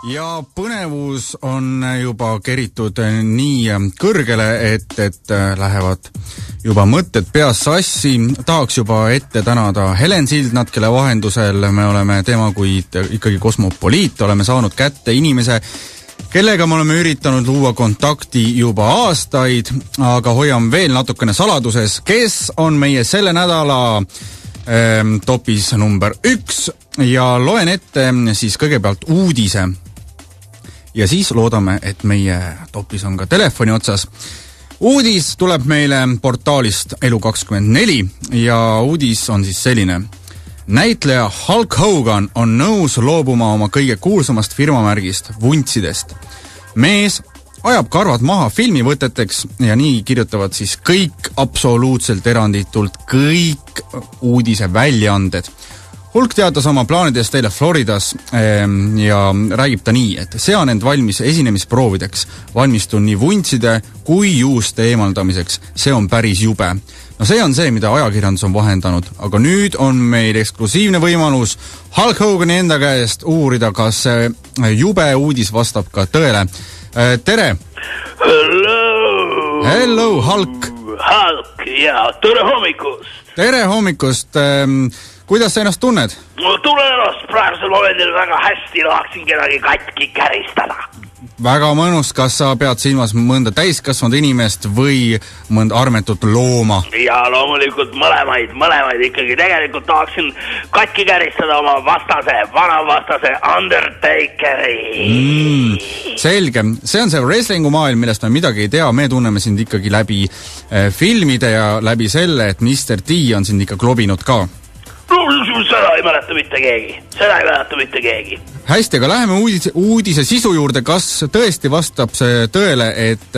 Ja põnevus on juba keritud nii kõrgele, et lähevad juba mõtted peas sassi. Tahaks juba ette tänada Helen Sildnat, kelle vahendusel me oleme temakuid ikkagi kosmopoliit, oleme saanud kätte inimese, kellega me oleme üritanud luua kontakti juba aastaid, aga hoian veel natukene saladuses, kes on meie selle nädala topis number 1 ja loen ette siis kõigepealt uudise. Ja siis loodame, et meie topis on ka telefoni otsas. Uudis tuleb meile portaalist Elu24 ja uudis on siis selline. Näitleja Hulk Hogan on nõus loobuma oma kõige kuulsamast firmamärgist vuntsidest. Mees ajab karvad maha filmivõteteks ja nii kirjutavad siis kõik absoluutselt eranditult kõik uudise väljaanded. Hulk teatas oma plaanidest eile Floridas ja räägib ta nii, et sean end valmis esinemisproovideks, valmistun nii vuntside kui juuste eemaldamiseks. See on päris jube. No see on see, mida ajakirjandus on vahendanud, aga nüüd on meil eksklusiivne võimalus Hulk Hogani enda käest uurida, kas see jube uudis vastab ka tõele. Tere! Hello, Hulk! Hulk, ja tere hommikust! Tere hommikust! Kuidas sa ennast tunned? Tunnen ennast praegusel momendil väga hästi, tahaksin kedagi katki käristada. Väga mõnus, kas sa pead silmas mõnda täiskasvanud inimest või mõnda armetut looma? Ja loomulikult mõlemaid ikkagi. Tegelikult tahaksin katki käristada oma vanavastase Undertakeri. Selge. See on see wrestlingu maailm, millest me midagi ei tea. Me tunneme sind ikkagi läbi filmide ja läbi selle, et Mr. T on sind ikka klobinud ka. Seda ei mäleta mitte keegi. Hästi, aga läheme uudise sisu juurde. Kas tõesti vastab see tõele, et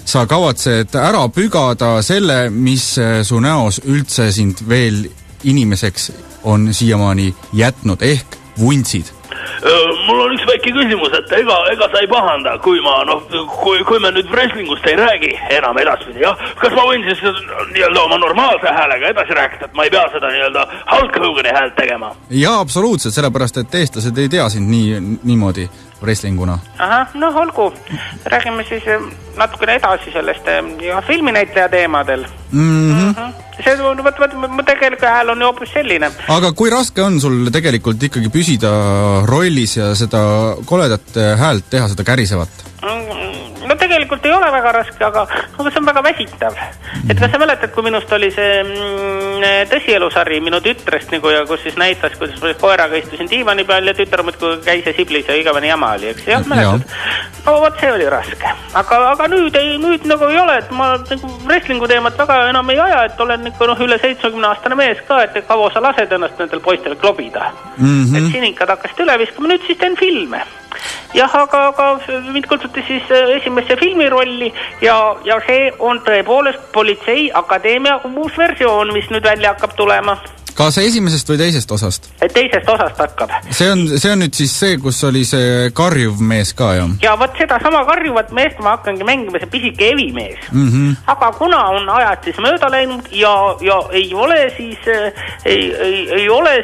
sa kavatsed ära pügada selle, mis su näos üldse sind veel inimeseks on siiamaani jätnud, ehk vuntsid? Mul on üks väike küsimus, et ega sa ei pahanda, kui me nüüd wrestlingust ei räägi enam edaspidi, jah? Kas ma võin siis nii-öelda oma normaalse häälega edasi rääkida, et ma ei pea seda nii-öelda Hulk Hogani häält tegema? Jaa, absoluutselt, sellepärast, et eestlased ei tea sind niimoodi wrestlinguna. Olgu. Räägime siis natukene edasi sellest filminäitleja teemadel. See mu tegelikult hääl on hoopis selline. Aga kui raske on sul tegelikult ikkagi püsida rollis ja seda koledat häält teha, seda kärisevat? No tegelikult ei ole väga raske, aga see on väga väsitav. Et kas sa mäletad, kui minust oli see tõsielusari minu tütrest, ja kus siis näitas, kuidas ma koeraga istusin diivani peal ja tütar muidugi käis ja siblis ja igavene jama oli, eks? Jah, mäletad? No vot, see oli raske. Aga nüüd nagu ei ole, et ma wrestlingu teemat väga enam ei aja, et olen üle 70-aastane mees ka, et kaua sa lased ennast nendel poistel klobida. Et sinikad hakkasid üle viskama, nüüd siis teen filme. Jah, aga mind kutsuti siis esimesse filmirolli ja see on tõepoolest Politseiakadeemia uus versioon, mis nüüd välja hakkab tulema. Kas esimesest või teisest osast? Teisest osast hakkab. See on nüüd siis see, kus oli see karjuv mees ka, jah? Ja võt seda sama karjuvat meest ma hakkangi mängima, see pisike evimees. Aga kuna on ajad siis mööda läinud ja ei ole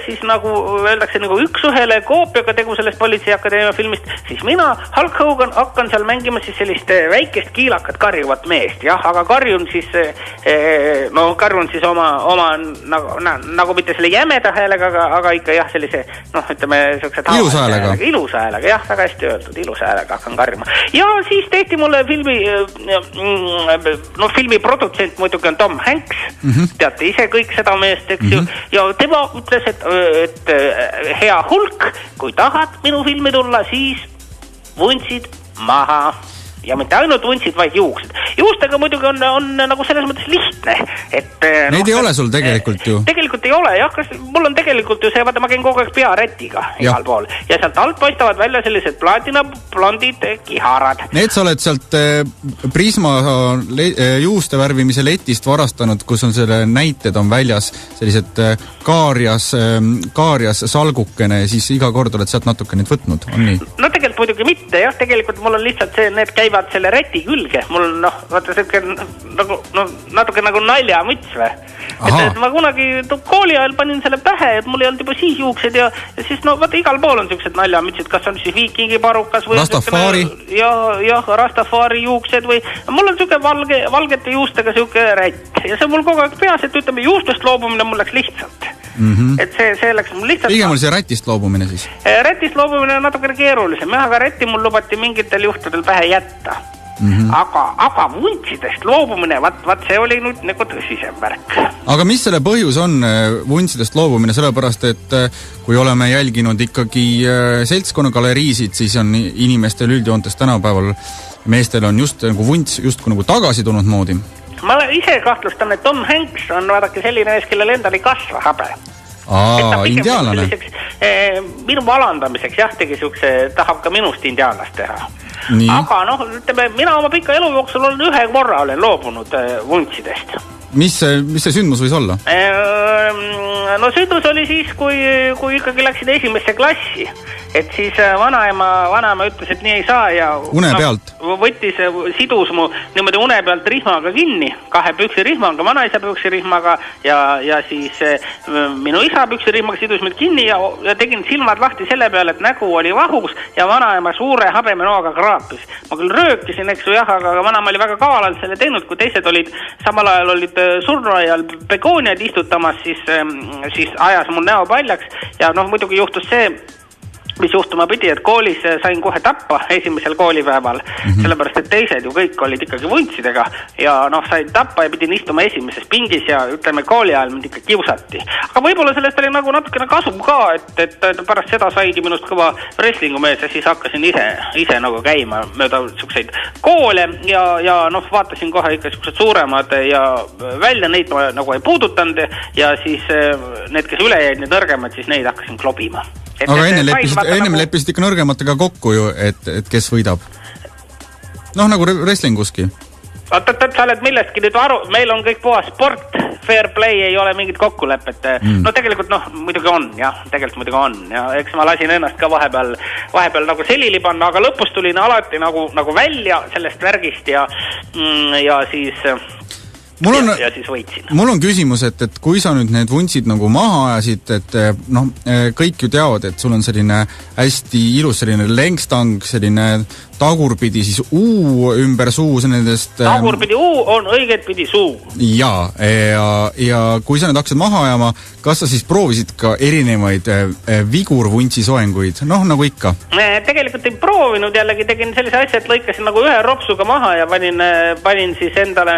siis nagu öeldakse nagu üks-ühele koopiaga tegu sellest Politseiakadeemia filmist, siis mina, Hulk Hogan, hakkan seal mängima siis sellist väikest kiilakat karjuvat meest, jah, aga karjun siis oma nagu mitte selle jämeda häälega, aga ikka jah, sellise, ütleme, ilusa häälega. Ilusa häälega, jah, väga hästi öeldud, ilusa häälega hakkan karjuma. Ja siis tehti mulle filmi produtsent muidugi on Tom Hanks, teate ise kõik seda meest, eks ju, ja tema ütles, et hea Hulk, kui tahad minu filmi tulla, siis vuntsid maha. Ja mitte ainult vuntsid, vaid juuksed. Juustega muidugi on nagu selles mõttes lihtne. Neid ei ole sul tegelikult ju? Tegelikult ei ole, jah. Mul on tegelikult ju see, vaata, ma käin kogu aeg pearätiga igal pool. Ja sealt alt paistavad välja sellised plaatinablondid kiharad. Need sa oled sealt Prisma juuste värvimise letist varastanud, kus on selle näited on väljas sellised kaarjas salgukene, siis iga kord oled sealt natuke neid võtnud, on nii? No tegelikult muidugi mitte, jah, tegelikult mul on lihtsalt see, need käivad selle räti külge, mul on vaata selline natuke nagu naljamuts või. Et ma kunagi kooli ajal panin selle pähe, et mul ei olnud juba siis juuksed ja siis vaata igal pool on sellised naljamütsid, kas on siis viikingiparukas või Rastafari. Jah, Rastafari juuksed või mul on selline valgete juustega selline rätt ja see mul kogu aeg peas, et ütleme juustest loobumine mul läks lihtsalt. Et see läks mul lihtsalt. Pigem oli see rätist loobumine siis? Rätist loobumine on natukene keerulisem, aga rätti mul lubati mingitel juhtudel pähe jätta. Aga vuntsidest loobumine, vaat see oli nüüd nagu tõsisem värk. Aga mis selle põhjus on vuntsidest loobumine, sellepärast et kui oleme jälginud ikkagi seltskonnagaleriisid, siis on inimestel üldjoontes tänapäeval meestel on just nagu vunts justkui nagu tagasi tulnud moodi. Ma ise kahtlustan, et Tom Hanks on vaadake selline mees, kellel endal ei kasva habe. Indiaanlane. Minu alandamiseks jah, tegi siukse, tahab ka minust indiaanlast teha. Nii. Aga ütleme, mina oma pika elu jooksul olen ühe korra olen loobunud vuntsidest. Mis see sündmus võis olla? No sündmus oli siis, kui ikkagi läksid esimesse klassi. Et siis vanaema ütles, et nii ei saa ja une pealt sidus mu niimoodi une pealt rihmaga kinni, 2 püksirihmaga, vanaisa püksirihmaga ja siis minu isa püksirihmaga sidus mind kinni ja tegin silmad lahti selle peale, et nägu oli vahus ja vanaema suure habemenoaga kraapis. Ma küll röökisin, eks ju jah, aga vanaema oli väga kavalalt selle teinud, kui teised samal ajal olid surnuaial begooniad istutamas, siis ajas mul näo paljaks ja muidugi juhtus see, mis juhtuma pidi, et koolis sain kohe tappa esimesel koolipäeval, sellepärast, et teised ju kõik olid ikkagi vuntsidega ja sain tappa ja pidin istuma esimeses pingis ja ütleme, kooli ajal mind ikka kiusati. Aga võib-olla sellest oli nagu natukene kasu ka, et pärast seda saigi minust kõva wrestlingumees ja siis hakkasin ise nagu käima mööda selliseid koole ja vaatasin kohe ikka sellised suuremad ja välja neid ma nagu ei puudutanud ja siis need, kes üle jäid, need nõrgemad, siis neid hakkasin klobima. Aga ennem leppisid ikka nõrgematega kokku ju, et kes võidab. Nagu wrestlinguski. Sa oled millestki nüüd aru, meil on kõik puha sport, fair play, ei ole mingit kokkulepet. Tegelikult muidugi on, jah, tegelikult muidugi on. Ja eks ma lasin ennast ka vahepeal nagu selili panna, aga lõpus tulin alati nagu välja sellest värgist ja siis... ja siis võitsin. Mul on küsimus, et kui sa nüüd need vuntsid nagu maha ajasid, et kõik ju teavad, et sul on selline hästi ilus selline lenkstang, selline tagurpidi siis uu ümber suu nendest... Tagurpidi uu on õiget pidi suu. Ja kui sa nüüd hakkasid maha ajama, kas sa siis proovisid ka erinevaid vigurvuntsi soenguid? Nagu ikka. Tegelikult ei proovinud, jällegi tegin sellise asja, et lõikasin nagu ühe ropsuga maha ja panin siis endale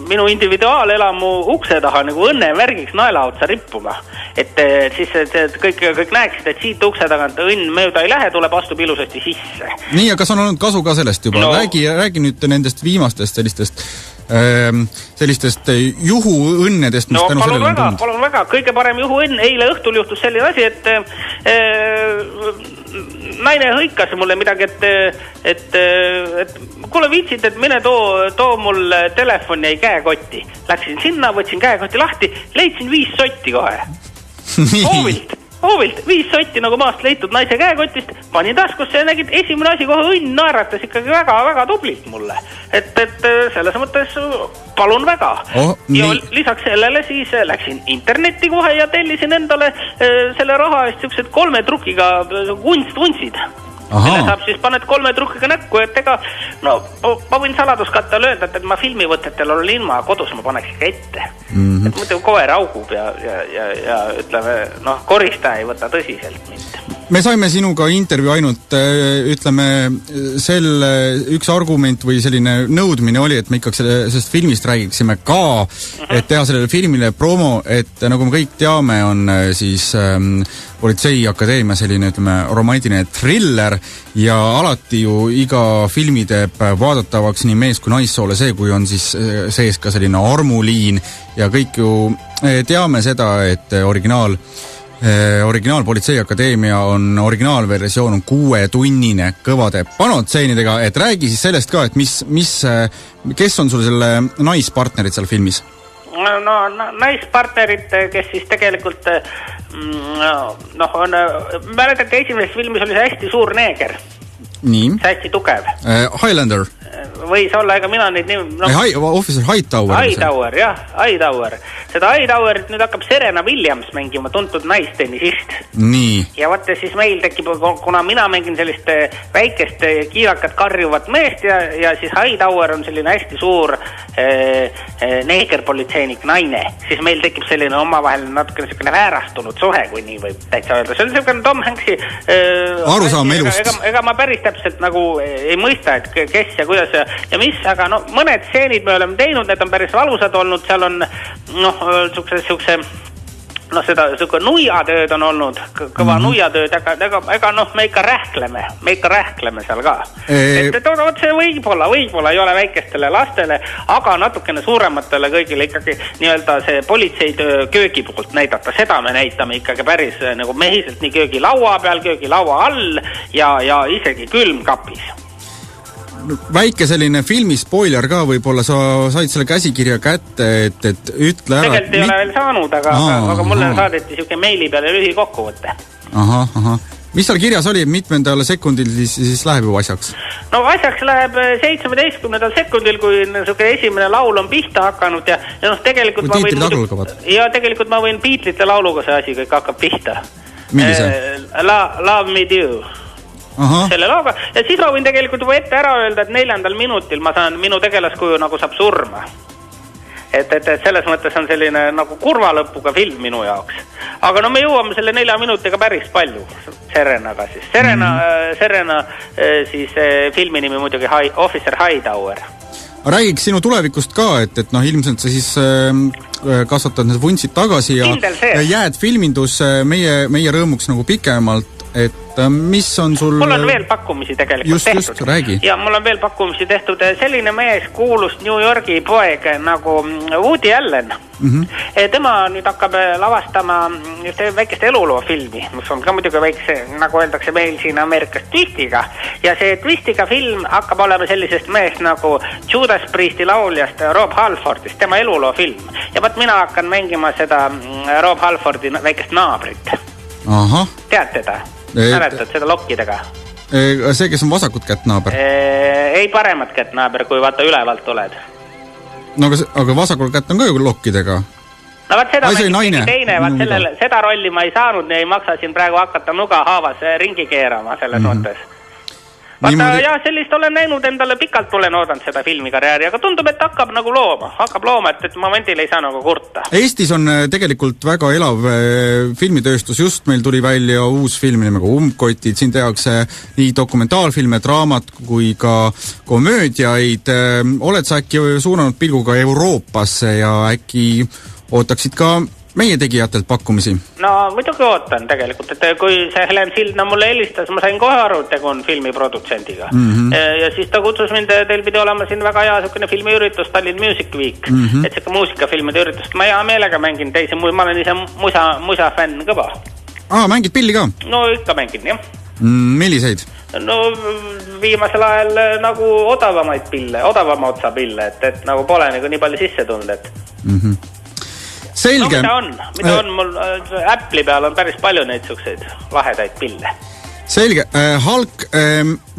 minu individuaalelamu ukse taha nagu õnnemärgiks naelaotsa rippuma. Et siis kõik näeksid, et siit ukse tagant õnn mööda ei lähe, tuleb astub ilusasti sisse. Nii, aga kas on olnud kasu ka sellest juba? Räägi nüüd nendest viimastest sellistest juhuõnnedest, mis tänu sellele on tulnud. Palun väga, kõige parem juhuõnn. Eile õhtul juhtus selline asi, et naine hõikas mulle midagi, et kuule viitsid, et mine too mul telefon jäi käekotti. Läksin sinna, võtsin käekotti lahti, leidsin 5 sotti kohe. Hoovilt, 5 sotti nagu maast leitud naise käekotist, panin taskusse ja nägid, esimene asi kohe õnn naeratas ikkagi väga-väga tublilt mulle. Et selles mõttes palun väga. Ja lisaks sellele siis läksin internetti kohe ja tellisin endale selle raha eest sellised 3 trukiga vuntsid. Selle saab siis paned 3 trukiga näkku, et ma võin saladuskatte öelda, et ma filmivõtetel olen ilma kodus, ma paneks ikka ette. Et muidu koer augub ja ütleme, koristaja ei võta tõsiselt mind. Me saime sinuga intervju ainult, ütleme, üks argument või selline nõudmine oli, et me ikkagi sellest filmist räägiksime ka, et teha sellele filmile promo, et nagu me kõik teame, on siis Politseiakadeemia selline, ütleme, romantiline thriller ja alati ju iga filmi teeb vaadatavaks nii mees kui naissoole see, kui on siis sees ka selline armuliin ja kõik ju teame seda, et originaal Politseiakadeemia originaalversioon on 6-tunnine kõvade panotseenidega, et räägi siis sellest ka, et kes on sul selle naispartnerid seal filmis? naispartnerid, kes siis tegelikult mäletate, esimeses filmis oli see hästi suur neeger. Nii. See hästi tugev. Highlander. Võis olla, ega mina neid Officer Hightower. Hightower. Seda Hightowerit nüüd hakkab Serena Williams mängima, tuntud naistennisist. Nii. Ja vaata siis meil tekib, kuna mina mängin sellist väikest kiirakat karjuvat meest ja siis Hightower on selline hästi suur neegerpolitseinik naine, siis meil tekib selline omavahel natuke väärastunud suhe, kui nii võib täitsa öelda. See on selline Tom Hanksi arusaam elust. Ega ma päris täpselt nagu ei mõista, et kes ja kuidas ja mis, aga mõned stseenid me oleme teinud, need on päris valusad olnud, seal on seda nuiatööd on olnud, kõva nuiatööd, aga me ikka rähkleme seal ka. Et see võib-olla ei ole väikestele lastele, aga natukene suurematele kõigile ikkagi nii-öelda see politseitöö köögi poolt näidata, seda me näitame ikkagi päris nagu mehiselt nii köögilaua peal, köögilaua all ja isegi külmkapis. Väike selline filmi spoiler ka, võib-olla sa said selle käsikirja kätte, et ütle ära. Tegelikult ei ole veel saanud, aga mulle saadeti siuke meili peale lühikokkuvõte. Aha. Mis seal kirjas oli, mitmendal sekundil siis läheb ju asjaks? No asjaks läheb 17. sekundil, kui siuke esimene laul on pihta hakanud ja tegelikult ma võin Beatlesite lauluga see asi kõik hakkab pihta. Millise? Love Me Do. Selle looga ja siis ma võin tegelikult juba ette ära öelda, et 4. minutil ma saan minu tegelaskuju nagu saab surma. Et selles mõttes on selline nagu kurva lõpuga film minu jaoks. Aga me jõuame selle 4 minutiga päris palju Serenaga siis. Serena siis filmi nimi muidugi Officer Hightower. Räägiks sinu tulevikust ka, et ilmselt sa siis kasvatad need vuntsid tagasi ja jääd filmindus meie rõõmuks nagu pikemalt, et mis on sul... Mul on veel pakkumisi tegelikult tehtud. Just, räägi. Ja mul on veel pakkumisi tehtud. Selline mees kuulus New Yorgi poeg nagu Woody Allen. Tema nüüd hakkab lavastama väikest eluloo filmi, mis on ka muidugi väikse, nagu öeldakse meil siin Ameerikas, twistiga. Ja see twistiga film hakkab olema sellisest meest nagu Judas Priesti lauljast Rob Halfordist, tema eluloo film. Ja mina hakkan mängima seda Rob Halfordi väikest naabrit. Tead teda? Mäletad seda lokkidega? See, kes on vasakut kätt naaber? Ei paremat kätt naaber, kui vaata ülevalt oled. No aga vasakul kätt on ka ju lokkidega? No vaat seda mängis teine, seda rolli ma ei saanud, ei maksa siin praegu hakata nuga haavas ringi keerama selles mõttes. Vaata, sellist olen näinud endale pikalt, olen oodanud seda filmikarjääri, aga tundub, et hakkab nagu looma, et momendil ei saa nagu kurta. Eestis on tegelikult väga elav filmitööstus, just meil tuli välja uus film nimega Umbkotid, siin tehakse nii dokumentaalfilme, draamat kui ka komöödiaid. Oled sa äkki suunanud pilguga Euroopasse ja äkki ootaksid ka meie tegijatelt pakkumisi? No muidugi ootan tegelikult, et kui see Helen Sildna mulle helistas, ma sain kohe aru, et tegu on filmiprodutsendiga. Ja siis ta kutsus mind, teil pidi olema siin väga hea selline filmiüritus, Tallinn Music Week, et selline muusikafilmide üritust. Ma hea meelega mängin teisi, ma olen ise musa fänn kõva. Mängid pilli ka? No ikka mängin, jah. Milliseid? No viimasel ajal nagu odavama otsa pille, et nagu pole nagu nii palju sisse tulnud, et... Selge. No mida on mul Apple'i peal on päris palju neid sukseid lahedaid pille. Selge. Halk,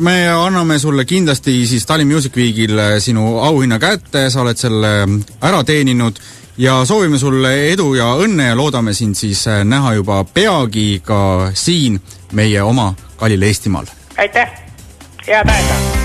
me anname sulle kindlasti siis Tallinn Music Weekil sinu auhinna kätte, sa oled selle ära teeninud ja soovime sulle edu ja õnne ja loodame sind siis näha juba peagi ka siin meie oma Kallil Eestimaal. Aitäh! Head aega!